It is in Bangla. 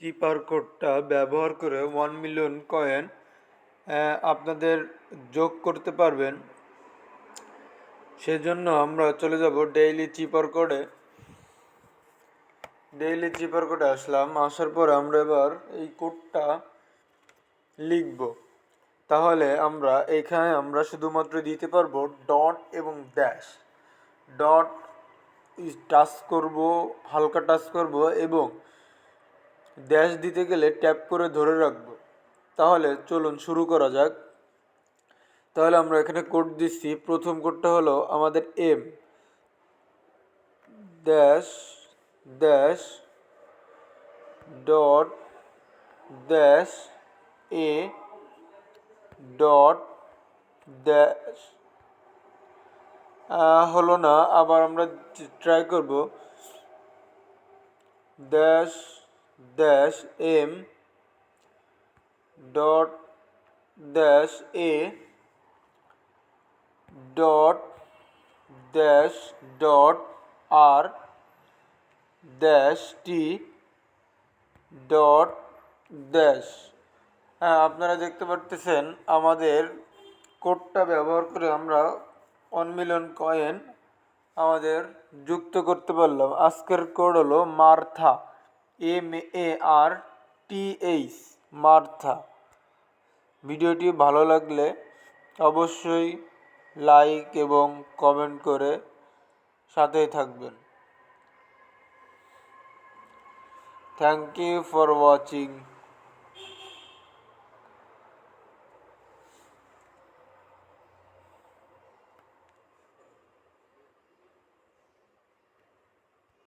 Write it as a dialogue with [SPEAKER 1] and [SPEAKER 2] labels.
[SPEAKER 1] চিপার কোডটা ব্যবহার করে 1 মিলিয়ন কয়েন আপনাদের যোগ করতে পারবেন। সেজন্য আমরা চলে যাব ডেইলি চিপার কোডে। আসলাম, আসার পর আমরা এবার এই কোডটা লিখব। তাহলে আমরা শুধুমাত্র দিতে পারবো ডট এবং ড্যাশ। ডট টাচ করব, হালকা টাচ করব, এবং ড্যাশ দিতে গেলে ট্যাপ করে ধরে রাখবো। তাহলে চলুন শুরু করা যাক। তাহলে আমরা এখানে কোড দিচ্ছি। প্রথম কোডটা হলো আমাদের M dash dash dot dash A dot dash. হলো না, আবার আমরা ট্রাই করব। Dash dash M dot dash A dot dash dot আর ড্যাশ টি ডট ড্যাশ। আপনারা দেখতে পারতেছেন আমাদের কোডটা ব্যবহার করে আমরা 1 মিলিয়ন কয়েন আমাদের যুক্ত করতে পারলাম। আজকের কোড হলো মার্থা, MARTH, মার্থা। ভিডিওটি ভালো লাগলে অবশ্যই লাইক এবং কমেন্ট করে সাথেই থাকবেন। Thank you for watching.